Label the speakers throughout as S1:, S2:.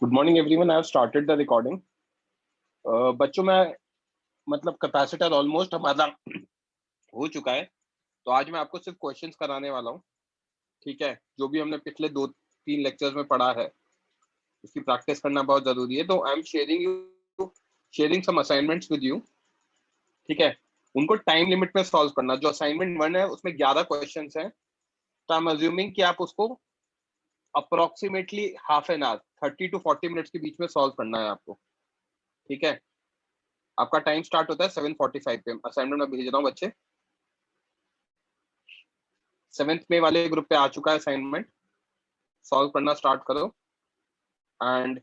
S1: Good morning everyone. I have started the recording. बच्चों में मतलब कैपेसिटर ऑलमोस्ट हमारा हो चुका है, तो आज मैं आपको सिर्फ क्वेश्चंस कराने वाला हूँ। ठीक है, जो भी हमने पिछले 2-3 लेक्चर्स में पढ़ा है उसकी प्रैक्टिस करना बहुत जरूरी है। तो I am sharing some assignments with you. ठीक है, उनको टाइम लिमिट में सॉल्व करना। जो असाइनमेंट 1 है उसमें 11 क्वेश्चन हैं, तो आई एम अज्यूमिंग कि आप उसको approximately half an our 30 to 40 minutes के बीच में सॉल्व करना है आपको। ठीक है, आपका टाइम स्टार्ट होता है 7:45 पे। असाइनमेंट में भेज रहा हूँ बच्चे। 7th में वाले ग्रुप पे आ चुका है असाइनमेंट, सॉल्व करना स्टार्ट करो। एंड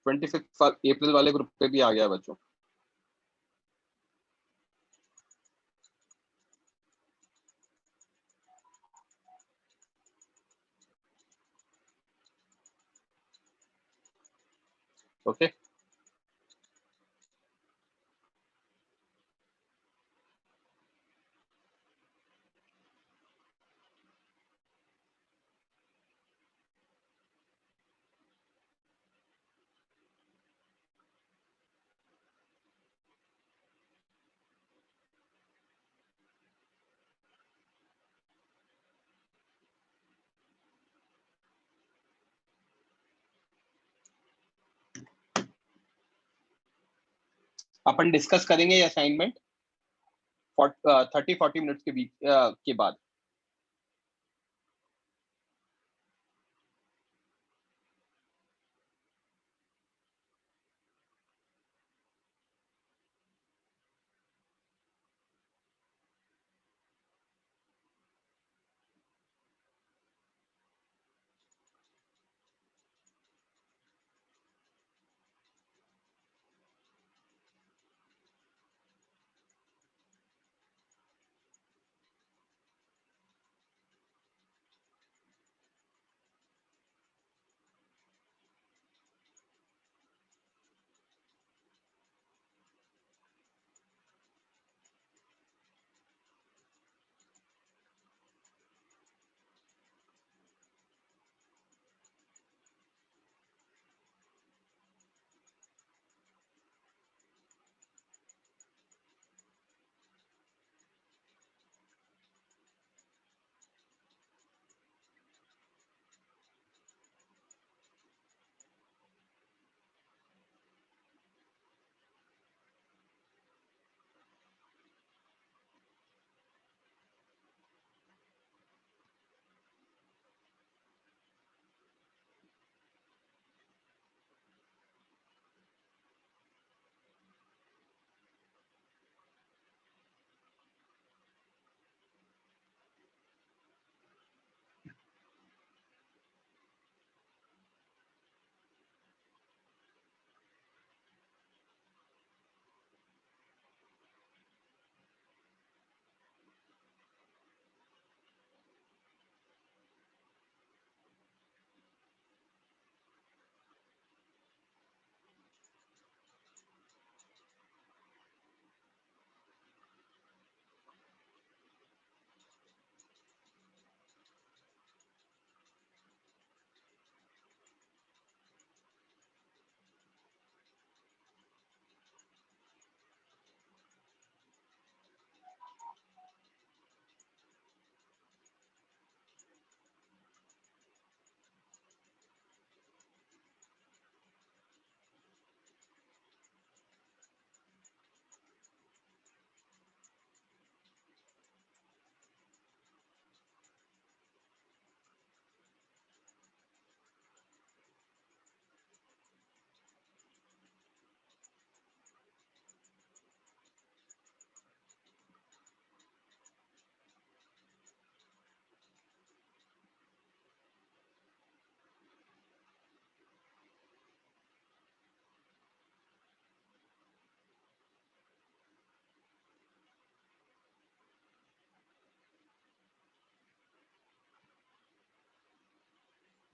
S1: 25 अप्रैल वाले ग्रुप पे भी आ गया है बच्चों। ओके, अपन डिस्कस करेंगे ये असाइनमेंट 30-40 मिनट्स के बीच के बाद।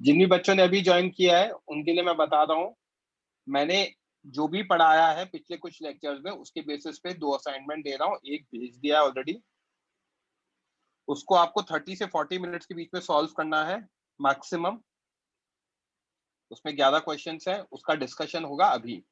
S1: जिन भी बच्चों ने अभी ज्वाइन किया है उनके लिए मैं बता रहा हूँ, मैंने जो भी पढ़ाया है पिछले कुछ लेक्चर्स में उसके बेसिस पे 2 असाइनमेंट दे रहा हूँ। एक भेज दिया है ऑलरेडी, उसको आपको 30 से 40 मिनट्स के बीच में सॉल्व करना है मैक्सिमम। उसमें 11 क्वेश्चंस हैं, उसका डिस्कशन होगा अभी।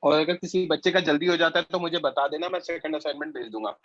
S1: और अगर किसी बच्चे का जल्दी हो जाता है तो मुझे बता देना, मैं सेकंड असाइनमेंट भेज दूंगा।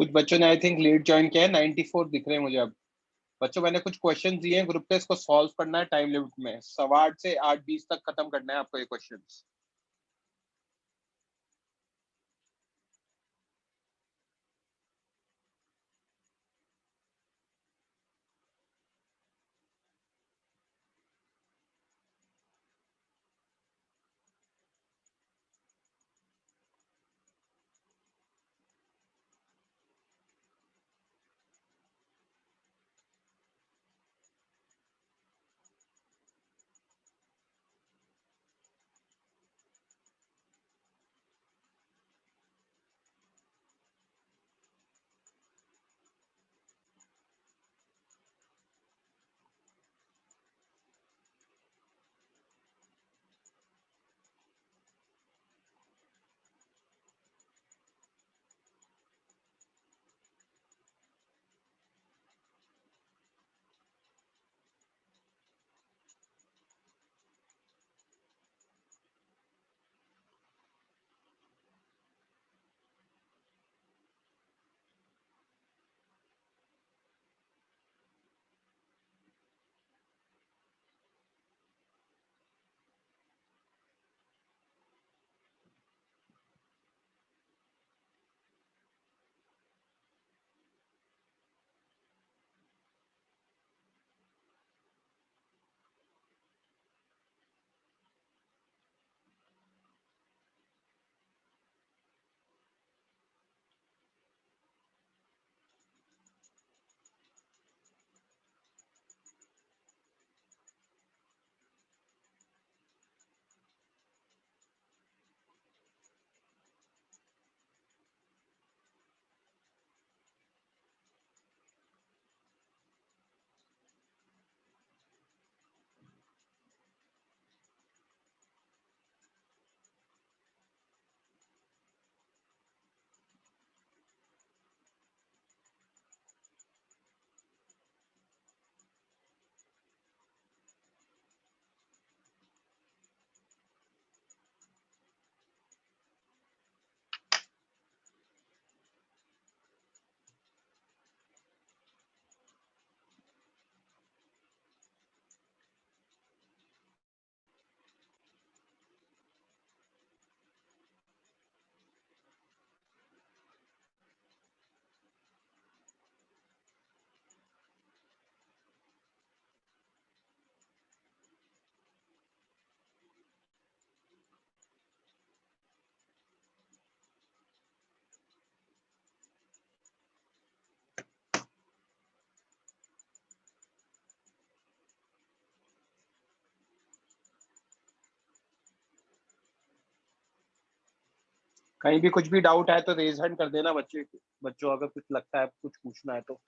S1: कुछ बच्चों ने आई थिंक लेट ज्वाइन किया है, 94 दिख रहे हैं मुझे अब। बच्चों मैंने कुछ क्वेश्चन दिए हैं ग्रुप पे, इसको सॉल्व करना है टाइम लिमिट में, 8:15 से 8:20 तक खत्म करना है आपको ये क्वेश्चंस। कहीं भी कुछ भी डाउट है तो रेज हैंड कर देना बच्चे, बच्चों अगर कुछ लगता है कुछ पूछना है तो।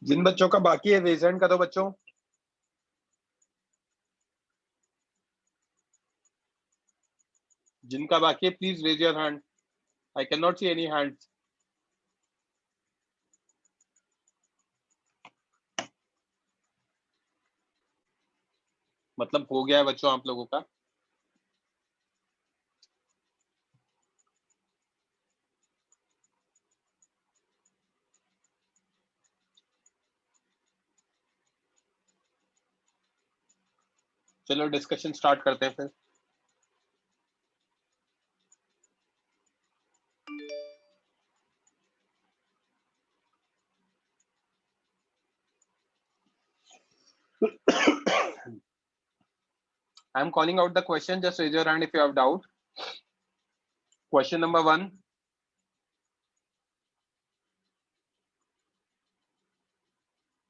S1: जिन बच्चों का बाकी है रेज हैंड करो बच्चों। जिनका बाकी है please raise your hand. I can not see any hand. मतलब हो गया है बच्चों आप लोगों का। चलो डिस्कशन स्टार्ट करते हैं फिर। I am calling out the question. Just raise your hand if you have doubt. Question number 1.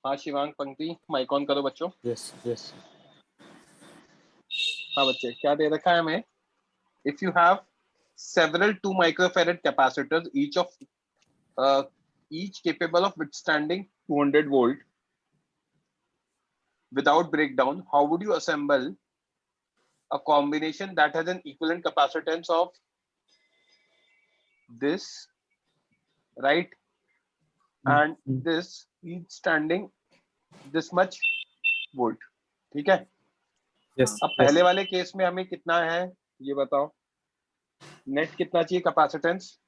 S1: हाँ शिवांग पंक्ति माइक ऑन करो बच्चों।
S2: Yes yes.
S1: हाँ बच्चे क्या दे रखा है हमें? If you have several 2 microfarad capacitors, each capable of withstanding 200 volt without breakdown, how would you assemble a combination that has an equivalent capacitance of this, right, and this, each standing this much volt? ठीक है।
S2: Yes.
S1: अब पहले वाले case में हमें कितना है ये बताओ। नेट कितना चाहिए कैपेसिटेंस?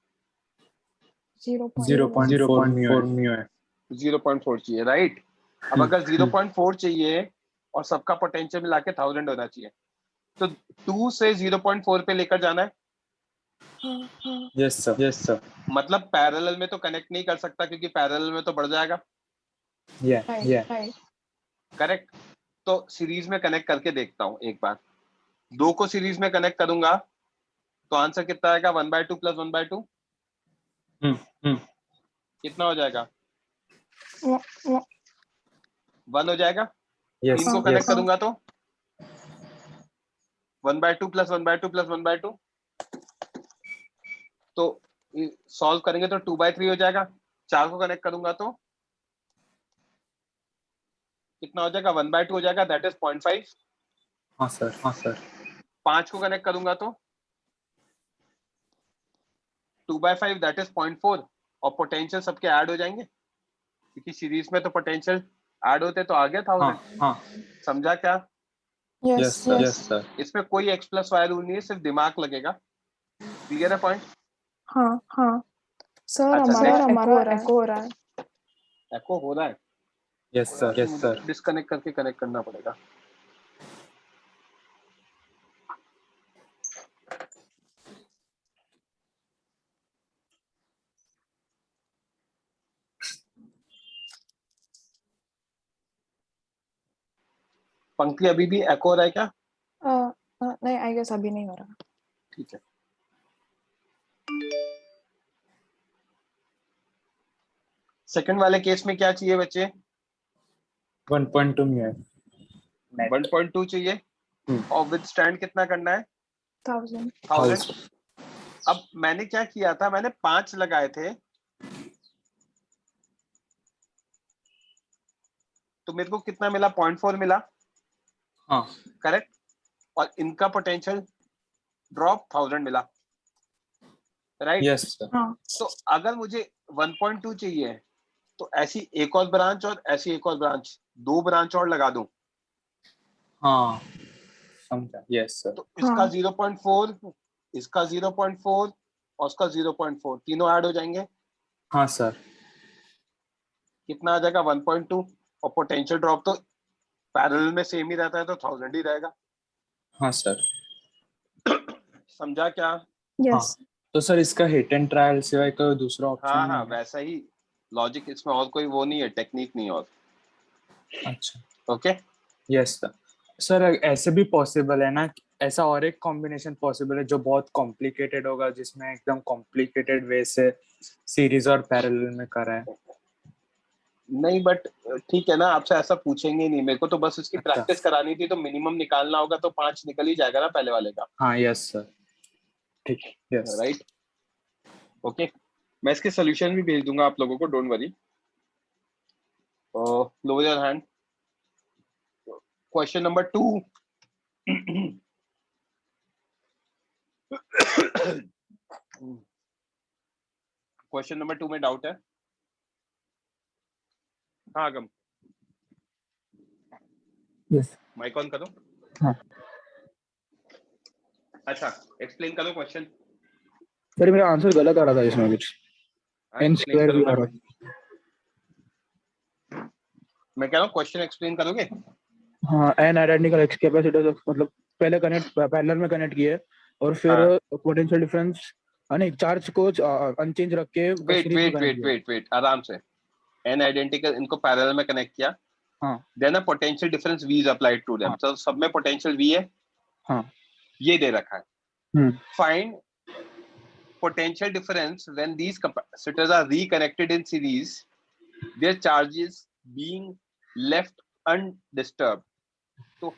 S2: 0.4 म्यू है।
S1: 0.4 चाहिए, राइट। अब अगर 0.4 चाहिए और सबका पोटेंशियल मिला के 1000 होना चाहिए, तो 2 से 0.4 पे लेकर जाना है।
S2: Yes sir yes sir.
S1: मतलब पैरेलल में तो कनेक्ट नहीं कर सकता क्योंकि पैरेलल में तो बढ़ जाएगा।
S2: या
S1: करेक्ट। तो सीरीज में कनेक्ट करके देखता हूं एक बार। 2 को सीरीज में कनेक्ट करूंगा तो आंसर कितना आएगा? 1/2 प्लस 1/2 कितना हो जाएगा? 1 हो जाएगा।
S2: यस
S1: 3 को कनेक्ट करूंगा तो 1/2 प्लस 1/2 प्लस 1/2, तो सॉल्व करेंगे तो 2/3 हो जाएगा। 4 को कनेक्ट करूंगा तो कितना हो जाएगा? 1/2 हो जाएगा, दैट इज 0.5।
S2: हाँ सर हाँ सर।
S1: 5 को कनेक्ट करूंगा तो 2/5 दैट इज 0.4, और पोटेंशियल सबके ऐड हो जाएंगे क्योंकि सीरीज में तो पोटेंशियल ऐड होते तो आ गया 1000।
S2: हाँ।
S1: समझा क्या?
S2: Yes sir.
S1: इसमें कोई x प्लस वाई रूल नहीं है, सिर्फ दिमाग लगेगा। क्लियर है पॉइंट?
S3: हाँ सर।
S1: अच्छा,
S3: हमारा एको हो रहा है।
S1: एको हो रहा है।
S2: Yes sir.
S1: डिस्कनेक्ट करके कनेक्ट करना पड़ेगा। पंक्ति अभी भी एको हो रहा है क्या?
S3: नहीं, आई गेस अभी नहीं हो रहा।
S1: ठीक है। सेकंड वाले केस में क्या चाहिए बच्चे?
S2: 1.2 म्यू है।
S1: 1.2 चाहिए और विद स्टैंड कितना करना है?
S3: 1000।
S1: अब मैंने क्या किया था, मैंने 5 लगाए थे तो मेरे को कितना मिला? 0.4 मिला।
S2: हाँ
S1: करेक्ट। और इनका पोटेंशियल ड्रॉप 1000 मिला, राइट।
S2: Yes sir.
S1: तो अगर मुझे 1.2 चाहिए तो ऐसी एक और ब्रांच और ऐसी एक और ब्रांच, 2 ब्रांच और लगा दूं।
S2: हाँ समझा। Yes sir.
S1: तो इसका 0.4, इसका 0.4 और उसका 0.4 तीनों ऐड हो जाएंगे।
S2: हाँ सर।
S1: कितना आ जाएगा? 1.2। और पोटेंशियल ड्रॉप तो पैरेलल में सेम ही रहता है तो 1000 ही रहेगा।
S2: हाँ सर।
S1: समझा क्या?
S3: यस।
S2: तो सर इसका हिट एंड ट्रायल सिवाय कोई दूसरा ऑप्शन
S1: हाँ
S2: नहीं है?
S1: वैसा ही लॉजिक, इसमें और कोई वो नहीं है, टेक्निक नहीं और।
S2: अच्छा
S1: ओके।
S2: Yes sir. सर ऐसे भी पॉसिबल है ना, ऐसा और एक कॉम्बिनेशन पॉसिबल है जो बहुत कॉम्प्लिकेटेड होगा, जिसमें एकदम कॉम्प्लिकेटेड वे से सीरीज और पैरेलल में करा है?
S1: नहीं बट ठीक है ना, आपसे ऐसा पूछेंगे नहीं, मेरे को तो बस इसकी
S2: अच्छा।
S1: प्रैक्टिस करानी थी, तो मिनिमम निकालना होगा तो 5 निकल ही जाएगा ना पहले वाले का।
S2: हाँ यस सर। ठीक है। Yes
S1: right. ओके, मैं इसके सोल्यूशन भी भेज दूंगा आप लोगों को, don't worry. lower your hand. Question number 2. Question number 2 में डाउट है? हाँ आगम,
S4: यस
S1: माइक ऑन करो।
S4: हाँ
S1: अच्छा, एक्सप्लेन करो क्वेश्चन।
S4: सर मेरा आंसर गलत आ रहा था इसमें कुछ n स्क्वायर भी आ रहा था।
S1: मैं कह रहा हूँ क्वेश्चन एक्सप्लेन करोगे?
S4: हाँ n आइडेंटिकल x कैपेसिटर मतलब पहले कनेक्ट पैरेलल में कनेक्ट किए और फिर पोटेंशियल डिफरेंस नहीं चार्ज को अनचेंज रख के सीरीज में कनेक्ट किया।
S1: वेट आराम से। n आइडेंटिकल इनको पैरेलल में कनेक्ट किया,
S4: हाँ
S1: then a potential difference v is applied to them.
S4: हाँ
S1: तो सब में पोटेंशियल v है।
S4: हाँ
S1: ये दे रखा है। Find potential difference when these capacitors are reconnected in series, their charges being left undisturbed. तो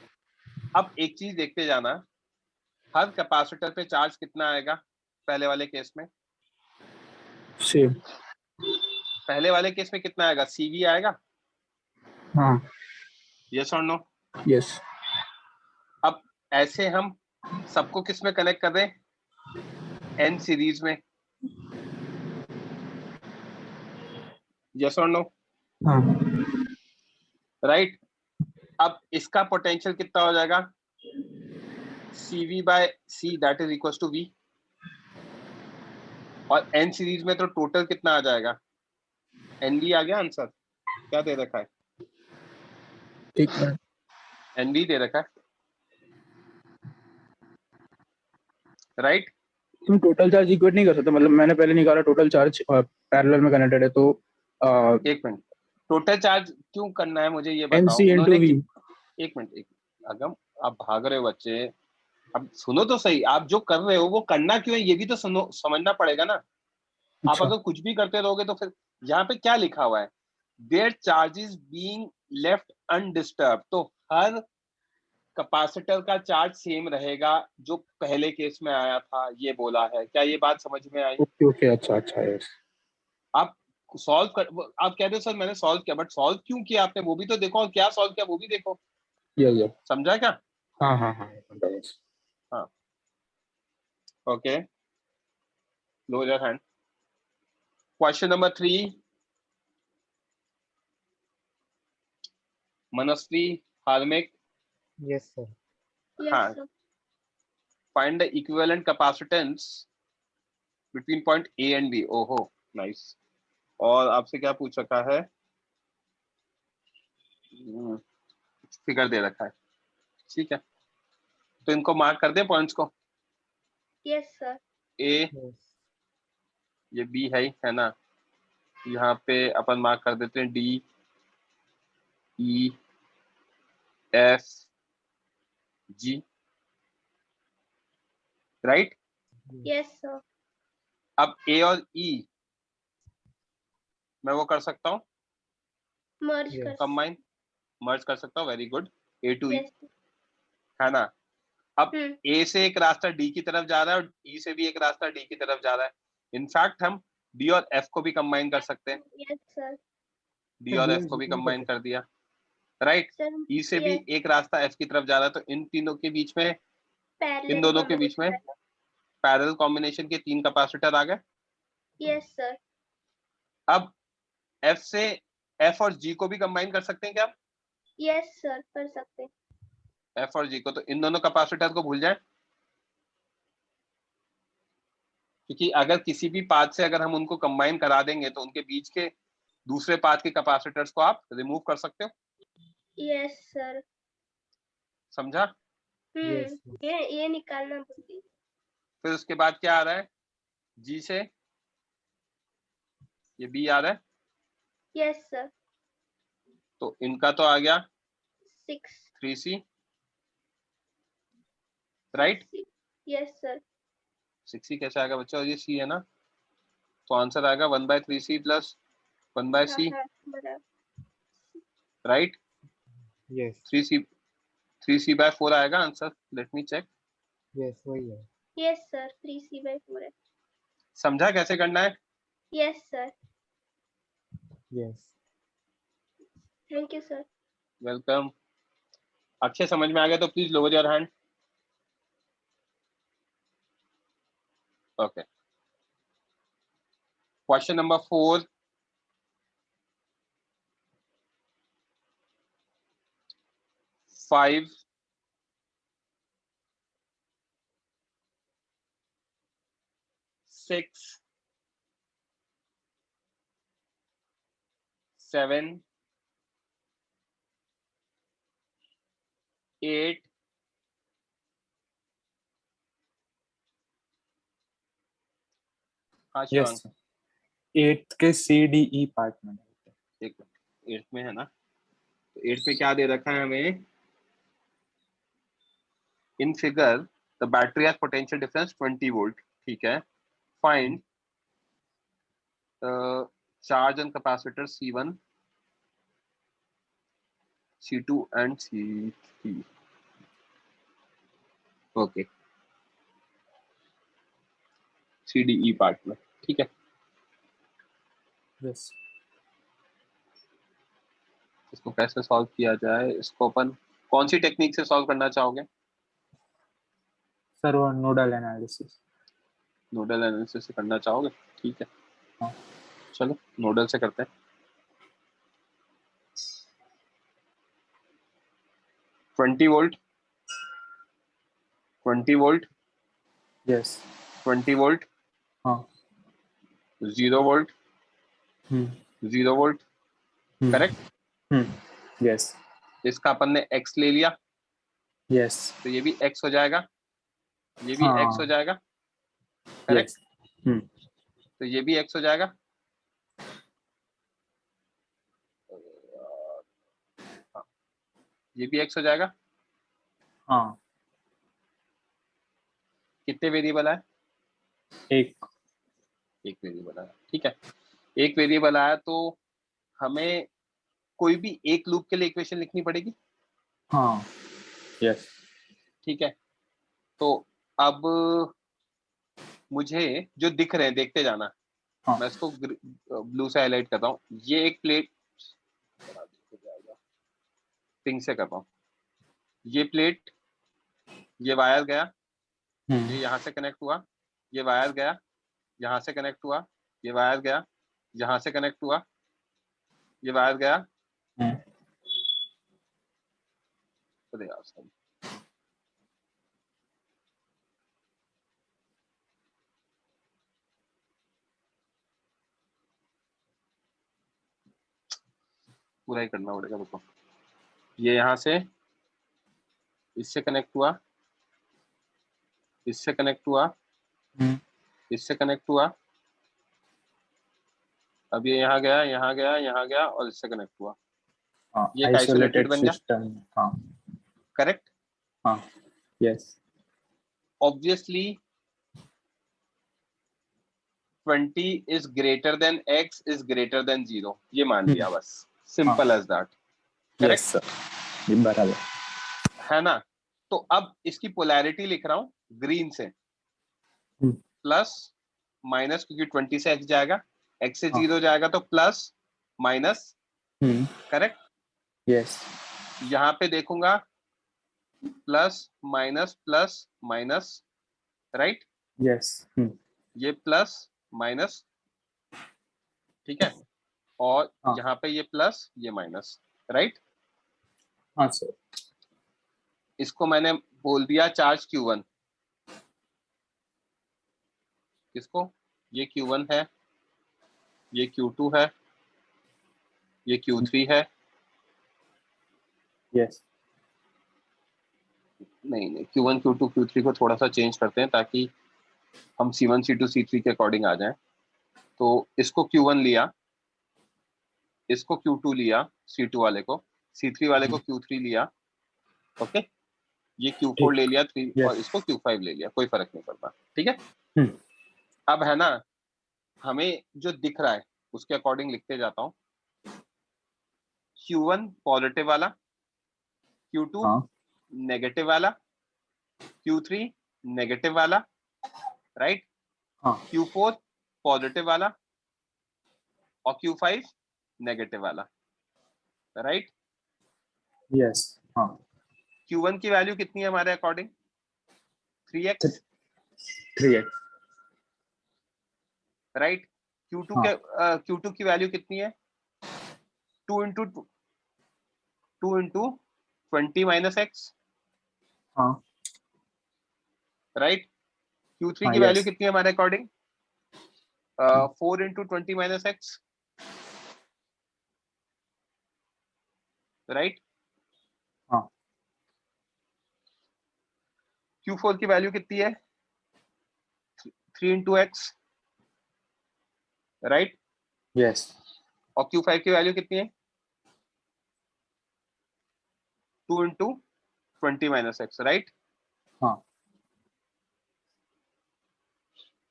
S1: अब एक चीज देखते जाना, हर कैपेसिटर पे चार्ज कितना आएगा पहले वाले केस में?
S4: सेम।
S1: पहले वाले केस में कितना आएगा? CV आएगा।
S4: हाँ
S1: यस और नो?
S4: यस।
S1: अब ऐसे हम सबको किस में कनेक्ट कर रहे हैं? n सीरीज में। यस और नो?
S4: हाँ
S1: राइट। अब इसका पोटेंशियल कितना हो जाएगा? CV/C that is equal to V। और n सीरीज में तो टोटल कितना आ जाएगा? NV आ गया आंसर। क्या दे रखा है?
S4: ठीक है।
S1: NV दे रखा है, राइट?
S4: तुम टोटल चार्ज इक्वेट नहीं कर सकते, मतलब मैंने पहले निकाला टोटल चार्ज पैरेलल में कनेक्टेड है तो
S1: एक मिनट, टोटल चार्ज क्यों करना है मुझे ये बताओ।
S4: NC
S1: उन्होंने
S4: × V।
S1: एक मिनट अगम, आप भाग रहे हो बच्चे। अब सुनो तो सही, आप जो कर रहे हो वो करना क्यों है ये भी तो सुनो, समझना पड़ेगा ना। आप
S4: अच्छा
S1: अगर कुछ भी करते रहोगे तो फिर यहाँ पे क्या लिखा हुआ है? There charges being left undisturb. तो हर कैपेसिटर का चार्ज सेम रहेगा जो पहले केस में आया था, ये बोला है। क्या ये बात समझ में आई?
S4: ओके ओके अच्छा अच्छा यस।
S1: आप सॉल्व कर, आप कह रहे हो सर मैंने सॉल्व किया, बट सॉल्व क्यों किया आपने वो भी तो देखो, और क्या सॉल्व किया वो भी देखो।
S4: या
S1: समझा क्या?
S4: हाँ हाँ हाँ यस।
S1: हाँ okay, lower your hand. Question number 3, Manasvi, Harmik.
S5: Yes sir.
S1: हाँ, find the equivalent capacitance between point A and B। ओहो नाइस। और आपसे क्या पूछ रखा है? फिगर दे रखा है, ठीक है। तो इनको मार्क कर दे पॉइंट्स को।
S3: Yes sir.
S1: A, ये B है ना। यहाँ पे अपन मार्क कर देते हैं D, E, F, G, right?
S3: Yes sir.
S1: अब A और E मैं वो कर सकता हूँ,
S3: मर्ज
S5: Yes.
S3: कर
S1: कंबाइन, मर्ज कर सकता हूँ। Very good. A to E
S3: yes.
S1: है ना। अब
S3: हम्म।
S1: A से एक रास्ता D की तरफ जा रहा है और E से भी एक रास्ता D की तरफ जा रहा है। इनफैक्ट हम D और F को भी कंबाइन कर सकते हैं।
S3: Yes sir.
S1: D और F को भी कंबाइन कर दिया, राइट?
S3: सर
S1: E से भी एक रास्ता F की तरफ जा रहा है, तो इन तीनों के बीच में, इन दोनों के बीच में पैरेलल कॉम्बिनेशन के 3 कैपेसिटर आ गए।
S3: Yes sir.
S1: अब F से F और G को भी कंबाइन कर सकते हैं क्या?
S3: यस सर कर सकते हैं।
S1: F और G को, तो इन दोनों कैपेसिटर को भूल जाए, क्योंकि अगर किसी भी पाथ से अगर हम उनको कंबाइन करा देंगे तो उनके बीच के दूसरे पाथ के कैपेसिटर्स को आप रिमूव कर सकते हो।
S3: Yes sir.
S1: समझा?
S5: Yes.
S3: ये निकालना भूल।
S1: फिर उसके बाद क्या आ रहा है? G से ये B आ रहा है,
S3: यस सर।
S1: तो इनका तो आ गया
S3: 6
S1: 3C, right?
S3: Yes sir.
S1: 6C कैसे आएगा बच्चों? और ये C है ना, तो आंसर आएगा 1/3C plus 1/C, right?
S5: Yes.
S1: 3C/4 आएगा आंसर। Let me check.
S5: Yes वही है।
S3: यस सर 3C/4 है।
S1: समझा कैसे करना है?
S3: Yes sir.
S5: Yes.
S3: Thank you, sir.
S1: Welcome. Akshay समझ में आ गया तो please lower your hand. Okay, question number 4, 5, 6, 7, 8, हाँ
S2: यस
S1: शिवांग,
S2: सर, 8th के CDE पार्ट में।
S1: एक 8 में है ना, तो 8 में क्या दे रखा है हमें? In figure the battery has potential difference 20 volt, ठीक है। Find charge and capacitor C1, C2 and C3। Okay, CDE part में, ठीक है।
S2: यस
S1: इसको कैसे सॉल्व किया जाए? इसको अपन कौन सी टेक्निक से सॉल्व करना चाहोगे?
S2: सर, वो नोडल एनालिसिस।
S1: नोडल एनालिसिस से करना चाहोगे? ठीक है,
S2: हाँ।
S1: चलो नोडल से करते हैं। Twenty volt, 20 volt,
S2: yes
S1: 20 volt,
S2: हाँ
S1: 0 वोल्ट, 0 वोल्ट, करेक्ट।
S2: यस
S1: इसका अपन ने x ले लिया,
S2: यस
S1: तो ये भी x हो जाएगा, ये भी x हो
S2: हाँ
S1: जाएगा, करेक्ट।
S2: यस
S1: तो ये भी x हो जाएगा, हाँ, ये भी x हो जाएगा।
S2: हाँ
S1: कितने वेरिएबल है?
S2: एक
S1: एक वेरिएबल है, ठीक है। एक वेरिएबल आया तो हमें कोई भी एक लूप के लिए इक्वेशन लिखनी पड़ेगी,
S2: हाँ यस
S1: ठीक है। तो अब मुझे जो दिख रहे हैं देखते जाना,
S2: हाँ
S1: मैं इसको ब्लू से हाईलाइट कर रहा हूँ। ये एक प्लेट, पिंक से कर रहा हूँ। ये प्लेट, ये वायर गया, ये यहाँ से कनेक्ट हुआ, ये वायर गया, यहाँ से कनेक्ट हुआ, ये वायर गया, यहाँ से कनेक्ट हुआ, ये वायर गया। अरे यार सॉरी, पूरा ही करना पड़ेगा रुको। ये यहाँ से इससे कनेक्ट हुआ, इससे कनेक्ट हुआ, इससे कनेक्ट हुआ, अब ये यहाँ गया, यहाँ गया, यहाँ गया और इससे कनेक्ट हुआ।
S2: हाँ
S1: ये एक आइसोलेटेड बन गया,
S2: सिस्टम। हाँ
S1: करेक्ट।
S2: हाँ yes
S1: obviously 20 is greater than x is greater than 0, ये मान लिया बस, simple as that,
S2: yes
S1: correct
S2: sir, ये बराबर
S1: है ना। तो अब इसकी पोलैरिटी लिख रहा हूं ग्रीन से, प्लस माइनस, क्योंकि 20 से x जाएगा, x से 0 जाएगा तो प्लस माइनस, करेक्ट।
S2: यस
S1: यहाँ पे देखूंगा plus minus plus minus, right.
S2: Yes
S1: ये प्लस माइनस, ठीक है, और
S2: हाँ।
S1: यहाँ पे ये प्लस ये माइनस, राइट।
S2: हाँ सर
S1: इसको मैंने बोल दिया चार्ज Q1, किसको? ये Q1 है, ये Q2 है, ये Q3 है,
S2: यस
S1: नहीं Q1 Q2 Q3 को थोड़ा सा चेंज करते हैं ताकि हम C1 C2 C3 के अकॉर्डिंग आ जाएं। तो इसको Q1 लिया, इसको Q2 लिया, C2 वाले को, C3 वाले को Q3 लिया, ओके। ये Q4 ले लिया 3 और इसको Q5 ले लिया, कोई फर्क नहीं पड़ता, ठीक है। अब है ना, हमें जो दिख रहा है उसके अकॉर्डिंग लिखते जाता हूँ। Q1 पॉजिटिव वाला, Q2 नेगेटिव वाला, Q3 नेगेटिव वाला, राइट। Q4 पॉजिटिव वाला और Q5 नेगेटिव वाला, राइट।
S2: यस हाँ
S1: Q1 की वैल्यू कितनी है हमारे according? 3x,
S2: 3x
S1: right. Q2
S2: हाँ।
S1: के Q2 की वैल्यू कितनी है? 2 इंटू 20 माइनस x,
S2: हाँ
S1: राइट। Q3
S2: हाँ
S1: की वैल्यू
S2: यस
S1: कितनी है हमारे according? 4 into 20 minus x, right.
S2: हाँ
S1: Q4 की वैल्यू कितनी है? 3 इंटू x, राइट।
S2: यस
S1: और Q5 की वैल्यू कितनी है? 2 इंटू 20 माइनस x, राइट।
S2: हाँ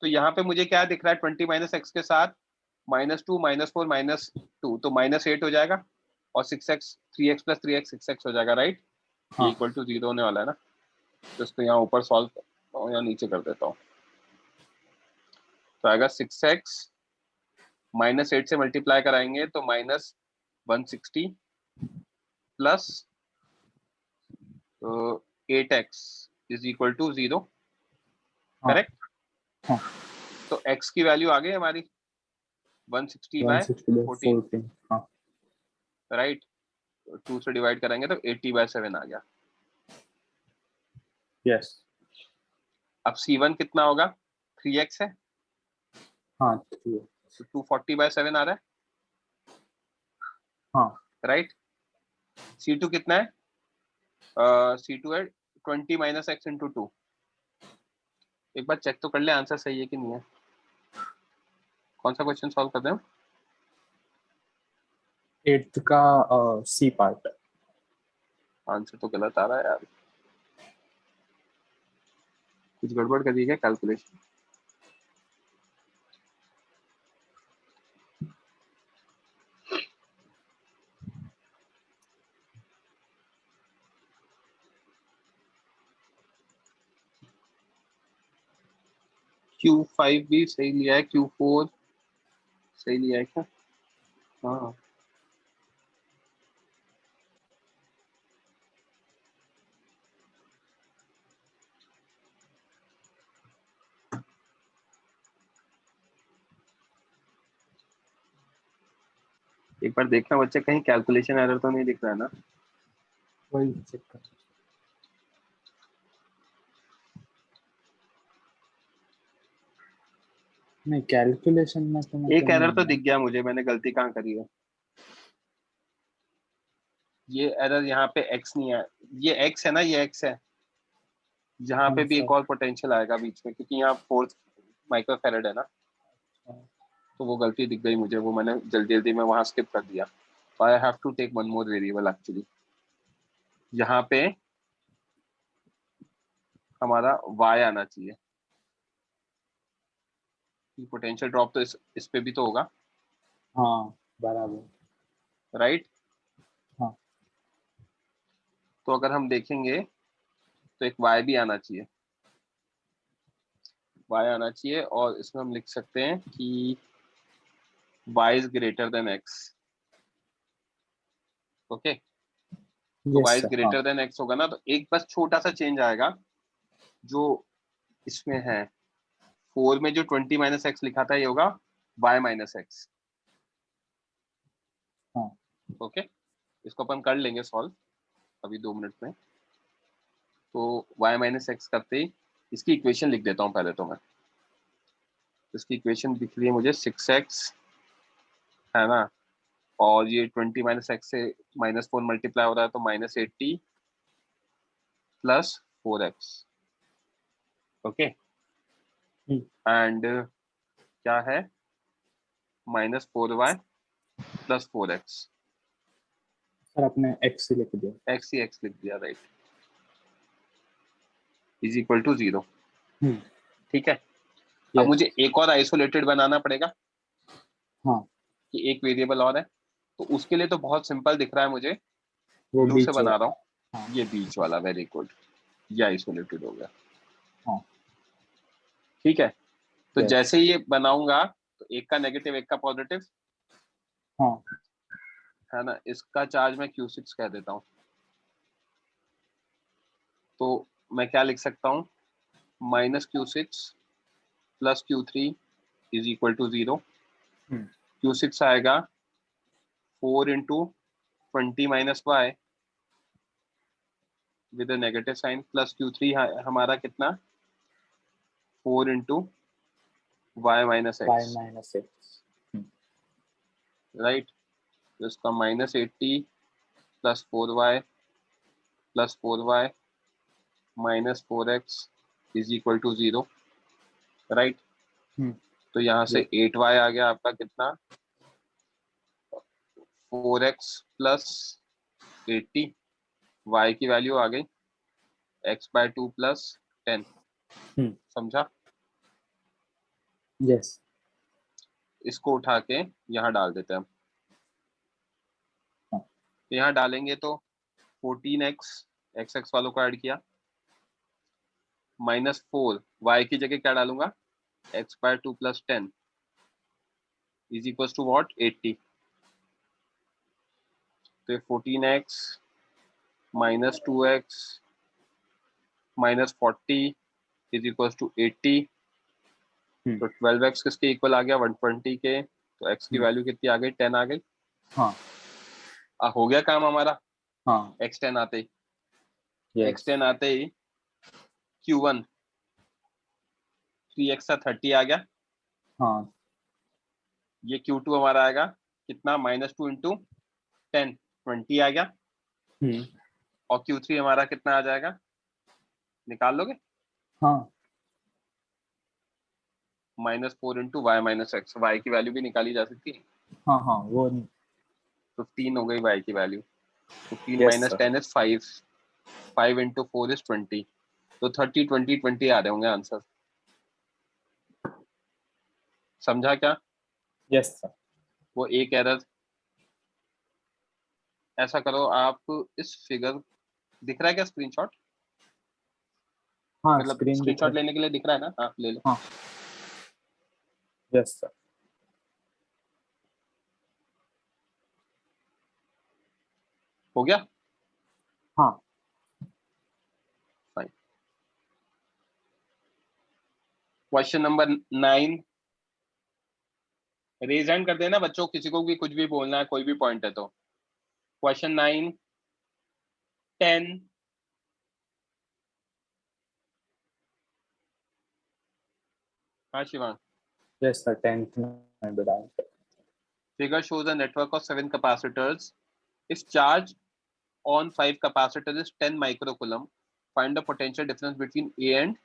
S1: तो यहाँ पे मुझे क्या दिख रहा है? 20 माइनस एक्स के साथ -2 -4 -2 तो -8 हो जाएगा, और 6x 3x plus 3x 6x हो जाएगा, राइट। ये
S2: हाँ
S1: इक्वल टू 0 होने वाला है ना, तो इसको यहाँ ऊपर सॉल्व या नीचे कर देता हूँ। तो आएगा 6x -8 से मल्टीप्लाई कराएंगे तो -160 plus 8x is equal to 0,
S2: हाँ
S1: करेक्ट।
S2: हाँ
S1: तो x की वैल्यू आ गई हमारी 160 बाय 14,
S2: 14 हाँ
S1: राइट। 2 से डिवाइड करेंगे तो 80/7 आ गया।
S2: यस
S1: अब C1 कितना होगा? 3x है,
S2: हाँ 3
S1: तो 240/7 आ रहा है,
S2: हाँ
S1: राइट। C2 कितना है? C2 है 20 माइनस एक्स इंटू 2। एक बार चेक तो कर ले आंसर सही है कि नहीं है। कौन सा क्वेश्चन सॉल्व कर रहे हो?
S2: 8th का सी पार्ट।
S1: आंसर तो गलत आ रहा है यार, कुछ गड़बड़ करी है कैलकुलेशन। Q5 भी सही लिया है, Q4 सही लिया है क्या? हाँ, एक बार देखना बच्चे कहीं कैलकुलेशन एरर तो नहीं दिख रहा है ना।
S2: वही चेक कर। नहीं कैलकुलेशन में तो
S1: एक
S2: मतलब
S1: एरर तो
S2: नहीं है।
S1: दिख गया मुझे, मैंने गलती कहाँ करी है। ये एरर यहाँ पे x नहीं है, ये x है ना, ये x है। जहाँ पे
S2: कौन
S1: भी
S2: सा?
S1: एक और पोटेंशियल आएगा बीच में, क्योंकि यहाँ 4 माइक्रोफेरेड है ना, तो वो गलती दिख गई मुझे, वो मैंने जल्दी जल्दी में वहां स्किप कर दिया। I have to take one more variable actually. यहाँ पे हमारा y आना चाहिए। पोटेंशियल ड्रॉप तो इस पे भी तो होगा,
S2: हाँ बराबर।
S1: राइट।
S2: हाँ
S1: तो अगर हम देखेंगे तो एक y भी आना चाहिए, y आना चाहिए, और इसमें हम लिख सकते हैं कि y is greater than x। Okay, तो y
S2: यस
S1: इज
S2: सर हाँ
S1: ग्रेटर देन x होगा ना, तो एक बस छोटा सा चेंज आएगा जो इसमें है। 4 में जो 20 माइनस एक्स लिखा था ये होगा y माइनस एक्स।
S2: हाँ
S1: ओके, इसको अपन कर लेंगे सॉल्व अभी 2 मिनट में। तो y माइनस एक्स करते ही इसकी इक्वेशन लिख देता हूँ पहले तो मैं। इसकी इक्वेशन दिख रही है मुझे 6x, है ना, और ये 20 माइनस एक्स से -4 मल्टीप्लाई हो रहा है तो -80 प्लस 4x। ओके, एंड क्या है? -4y plus 4x।
S2: सर आपने एक्स ही लिख दिया।
S1: एक्स ही एक्स लिख दिया, राइट, इज इक्वल टू 0। ठीक है, अब
S2: यस
S1: मुझे एक और आइसोलेटेड बनाना पड़ेगा
S2: हाँ
S1: कि एक वेरिएबल और है, तो उसके लिए तो बहुत सिंपल दिख रहा है मुझे,
S2: वो
S1: ब्लू से
S2: बीच
S1: बना
S2: वाला।
S1: रहा हूँ।
S2: हाँ
S1: ये बीच वाला, वेरी गुड, ये आइसोलेटेड हो गया।
S2: हाँ
S1: ठीक है, तो
S2: यस
S1: जैसे ही ये बनाऊंगा तो एक का नेगेटिव एक का पॉजिटिव,
S2: हाँ
S1: है ना, इसका चार्ज मैं Q6 कह देता हूँ। तो मैं क्या लिख सकता हूँ, -Q6 plus Q3 is equal to 0। Q6 आएगा 4 into 20 minus y with a negative sign, plus Q3 हमारा कितना, 4 into y minus
S2: y
S1: x,
S2: minus x.
S1: Right. तो इसका -80 plus 4y plus 4y minus 4x is equal to 0, right. तो यहाँ से 8y आ गया आपका कितना, 4x प्लस 80, y की वैल्यू आ गई x/2 प्लस 10। समझा?
S2: Yes.
S1: इसको उठा के यहाँ डाल देते हैं हम। तो यहाँ डालेंगे तो 14x, x वालों को ऐड किया, -4 y की जगह क्या डालूंगा, x/2 plus 10 is equal to what, 80। तो 14x minus 2x minus 40 is equal to 80। तो 12x किसके इक्वल आ गया, 120 के। तो x की वैल्यू कितनी आ गई, 10 आ गई।
S2: हाँ
S1: हो गया काम हमारा।
S2: हाँ
S1: x10 आते ही,
S2: yes.
S1: x10 आते ही Q1 3x 30 आ गया।
S2: हाँ
S1: ये Q2 हमारा आएगा कितना, -2 इंटू 10 20 आ गया। और Q3 हमारा कितना आ जाएगा, निकाल लोगे,
S2: हाँ
S1: -4 इंटू वाई माइनस एक्स। वाई की वैल्यू भी निकाली जा सकती है।
S2: हाँ हाँ वो
S1: 15 हो गई वाई की value. 15
S2: yes
S1: minus
S2: sir.
S1: 10 is 5, 5 into 4 is 20। तो 30 20 20 आ रहे होंगे आंसर। समझा क्या?
S2: Yes sir.
S1: वो एक एरर। ऐसा करो, आप इस फिगर, दिख रहा है क्या स्क्रीनशॉट,
S2: हाँ
S1: मतलब
S2: स्क्रीन दिख
S1: स्क्रीनशॉट
S2: रहा
S1: लेने के लिए दिख रहा है ना, हाँ ले लो।
S2: हाँ yes sir.
S1: हो गया,
S2: हाँ
S1: fine. Question number 9, raise hand कर देना बच्चों, किसी को भी कुछ भी बोलना है, कोई भी पॉइंट है तो। क्वेश्चन 9 10 हाँ शिवांग।
S2: yes sir. 10th में बताया sir.
S1: Figure shows a network of 7 capacitors. If charge on 5 capacitors is 10 microcoulomb, find the potential difference between A and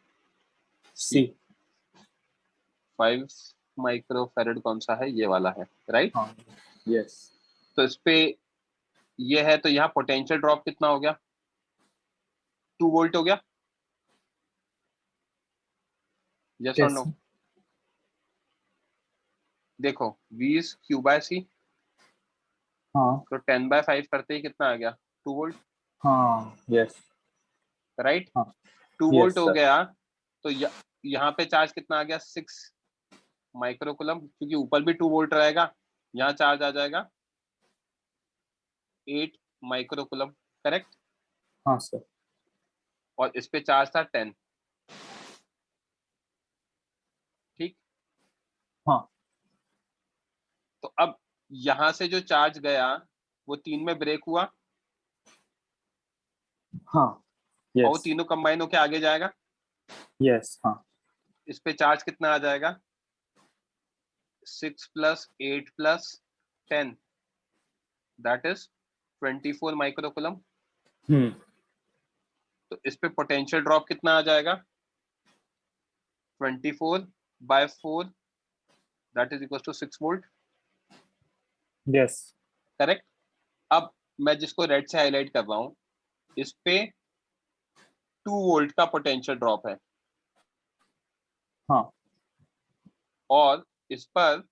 S2: C.
S1: 5 microfarad कौन सा है, ये वाला है, राइट।
S2: हाँ yes.
S1: तो इस पे ये है, तो यहाँ पोटेंशियल ड्रॉप कितना हो गया, 2 वोल्ट हो गया। यस और नो?
S2: कैसे?
S1: देखो V is Q/C,
S2: हाँ
S1: तो 10/5 करते ही कितना आ गया, 2 वोल्ट,
S2: हाँ yes.
S1: राइट।
S2: हाँ
S1: 2
S2: yes
S1: वोल्ट हो
S2: sir.
S1: गया। तो यहाँ पे चार्ज कितना आ गया, 6 माइक्रोकुलम, क्योंकि ऊपर भी 2 वोल्ट रहेगा। यहाँ चार्ज आ जाएगा 8 माइक्रोकुलम, करेक्ट।
S2: हाँ सर.
S1: और इस पे चार्ज था 10, ठीक।
S2: हाँ
S1: तो अब यहाँ से जो चार्ज गया वो 3 में ब्रेक हुआ,
S2: हाँ
S1: और वो
S2: yes.
S1: तीनों कंबाइन होके आगे जाएगा।
S2: yes हाँ
S1: इस पे चार्ज कितना आ जाएगा, 6 plus 8 plus 10, that is 24 microcoulomb. तो इस पे पोटेंशियल ड्रॉप कितना आ जाएगा, 24/4, that is equal to 6 volt,
S2: yes.
S1: Correct. अब मैं जिसको रेड से हाईलाइट कर रहा हूं, इस पे 2 वोल्ट का पोटेंशियल ड्रॉप है,
S2: हाँ
S1: और इस पर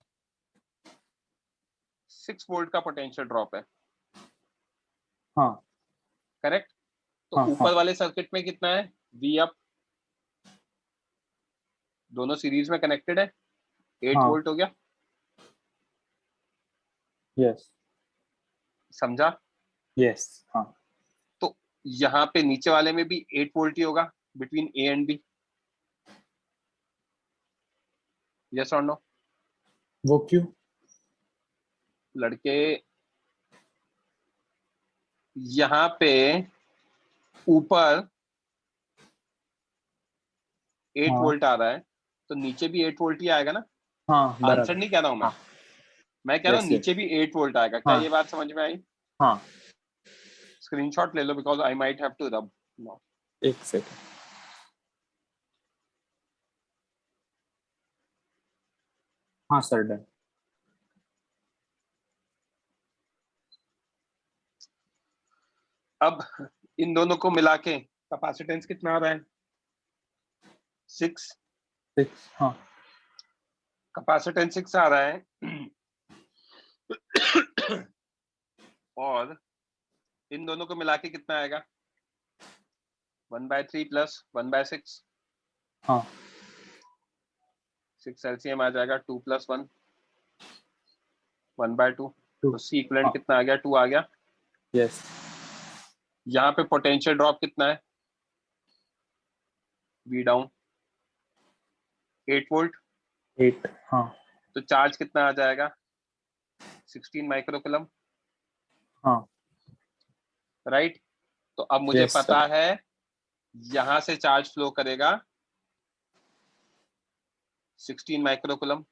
S1: 6 वोल्ट का पोटेंशियल ड्रॉप है,
S2: हाँ
S1: करेक्ट। तो
S2: हाँ
S1: ऊपर
S2: हाँ
S1: वाले सर्किट में कितना है, V अप, दोनों सीरीज में कनेक्टेड है, 8
S2: हाँ
S1: वोल्ट हो गया।
S2: yes.
S1: समझा?
S2: यस हाँ
S1: तो यहाँ पे नीचे वाले में भी 8 वोल्ट ही होगा between A and B, yes और नो?
S2: वो क्यों?
S1: लड़के यहाँ पे ऊपर 8
S2: हाँ
S1: वोल्ट आ रहा है तो नीचे भी 8 वोल्ट ही आएगा ना।
S2: हाँ
S1: आंसर
S2: बराबर
S1: नहीं कह रहा हूं मैं,
S2: हाँ
S1: मैं कह रहा हूँ
S2: यस
S1: नीचे
S2: यस
S1: भी 8 वोल्ट आएगा। क्या
S2: हाँ
S1: ये बात समझ में आई?
S2: हाँ
S1: स्क्रीनशॉट ले लो because I might have to rub now.
S2: एक सेकंड। हाँ सर डन।
S1: अब इन दोनों को मिला के कैपेसिटेंस कितना आ रहा है? 6।
S2: 6 हाँ
S1: कैपेसिटेंस 6 आ रहा है और इन दोनों को मिला के कितना आएगा? 1/3 प्लस 1/6,
S2: हाँ
S1: 6 एलसीएम आ जाएगा 2 + 1 1/2।
S2: टू
S1: तो सी इक्विवेलेंट
S2: हाँ
S1: कितना आ गया? 2 आ गया।
S2: यस
S1: यहाँ पे पोटेंशियल ड्रॉप कितना है? We down 8 volt.
S2: 8 हाँ
S1: तो चार्ज कितना आ जाएगा? 16 माइक्रोकूलम,
S2: हाँ
S1: राइट? तो अब मुझे
S2: यस
S1: पता
S2: सर
S1: है यहां से चार्ज फ्लो करेगा 16 माइक्रोकूलम,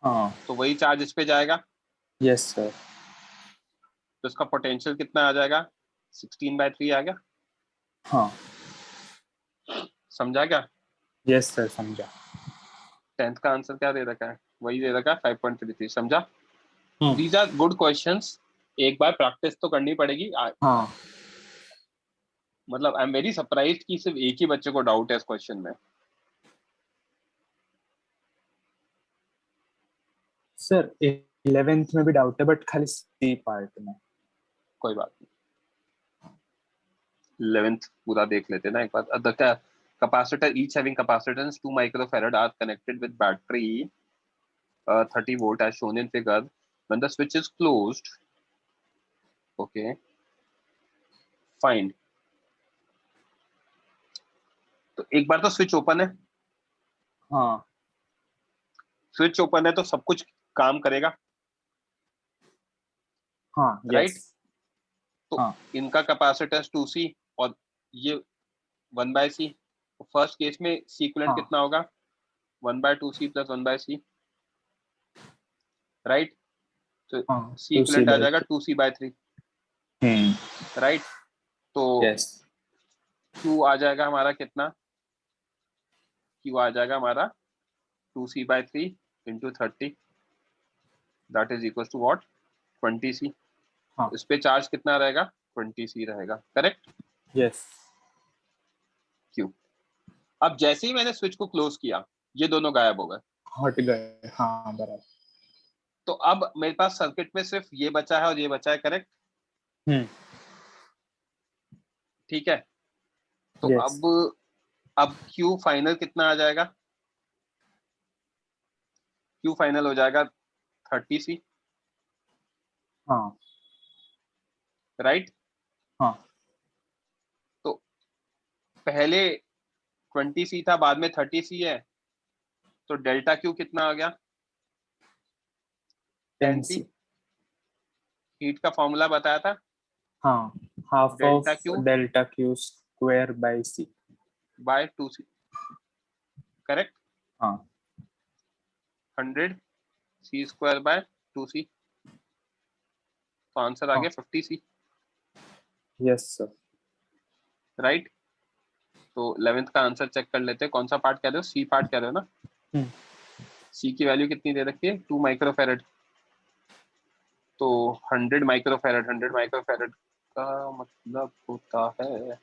S2: हाँ
S1: तो वही चार्ज इस पे जाएगा।
S2: यस सर
S1: तो इसका पोटेंशियल कितना आ जाएगा? 16/3 आ गया।
S2: हाँ
S1: समझा क्या?
S2: यस सर समझा।
S1: 10th का आंसर क्या दे रखा है? वही दे रखा है 5.33। समझा?
S2: हम्म
S1: दीज आर गुड क्वेश्चंस। एक बार प्रैक्टिस तो करनी पड़ेगी।
S2: हाँ
S1: मतलब आई एम वेरी सरप्राइज्ड कि सिर्फ एक ही बच्चे को डाउट है इस क्वेश्चन में।
S2: सर 11th में भी डाउट है बट खाली सी पार्ट में।
S1: कोई बात नहीं, 11th पूरा देख लेते ना एक बार। The capacitor each having capacitance 2 microfarad are connected with battery 30 volt as shown in figure. When the switch is closed, okay, find। तो एक बार तो स्विच ओपन है,
S2: हाँ
S1: स्विच ओपन है तो सब कुछ काम करेगा,
S2: हाँ
S1: राइट?
S2: यस
S1: तो
S2: हाँ
S1: इनका कैपेसिटेंस 2C और ये 1/C। तो फर्स्ट केस में सी इक्विवेलेंट
S2: हाँ
S1: कितना होगा? 1/2C + 1/C, right? तो
S2: हाँ
S1: सी
S2: 2 सी
S1: इक्विवेलेंट आ
S2: बाई
S1: जाएगा 2C/3, राइट? तो
S2: यस
S1: Q आ जाएगा हमारा कितना? Q आ जाएगा हमारा 2C/3 × 30, that is equal to what? 20C।
S2: हाँ
S1: इस पे चार्ज कितना रहेगा? 20C रहेगा, करेक्ट?
S2: Yes
S1: Q। अब जैसे ही मैंने स्विच को क्लोज किया ये दोनों गायब हो गए।
S2: हट गए हाँ बराबर।
S1: तो अब मेरे पास सर्किट में सिर्फ ये बचा है और ये बचा है, करेक्ट?
S2: हम्म
S1: ठीक है। तो
S2: यस
S1: अब Q फाइनल कितना आ जाएगा? Q फाइनल हो जाएगा 30C,
S2: हाँ
S1: राइट?
S2: हाँ
S1: तो पहले 20C था, बाद में 30C है, तो डेल्टा Q कितना आ गया? 10C।
S2: 10C
S1: हीट का फॉर्मूला बताया था,
S2: हाँ half of
S1: delta Q
S2: delta Q square by C.
S1: By 2C, correct?
S2: हाँ
S1: 100C² बाय 2C, तो आंसर आ
S2: हाँ
S1: गया 50C,
S2: यस सर
S1: राइट? तो 11th का आंसर चेक कर लेते हैं। कौन सा पार्ट कह रहे हो? सी पार्ट कह रहे हो ना? सी की वैल्यू कितनी दे रखी है? 2 माइक्रोफेरेड। तो 100 माइक्रोफेरेड, 100 माइक्रोफेरेड का मतलब होता है,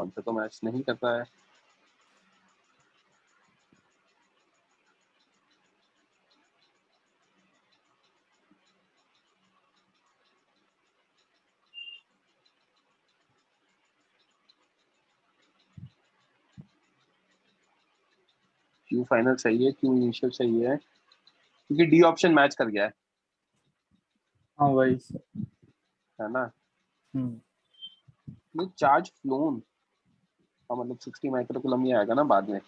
S1: आंसर तो मैच नहीं करता है। क्यू फाइनल सही है, क्यू इनिशियल सही है, क्योंकि डी ऑप्शन मैच कर गया है।
S2: हाँ वही सर
S1: है ना।
S2: हम्म,
S1: नहीं चार्ज फ्लोन, हाँ मतलब 60 माइक्रोकूलम ही आएगा ना बाद में।